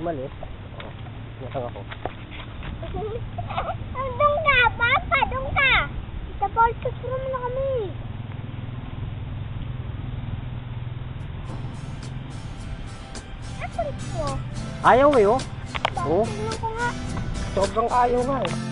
umalis. Natang ako. Doon ka, Papa, doon ka. Sa Baltic room na kami. Asan ko? Ayaw kayo? Oo. Tingnan ko nga. Sobrang ayaw nga eh.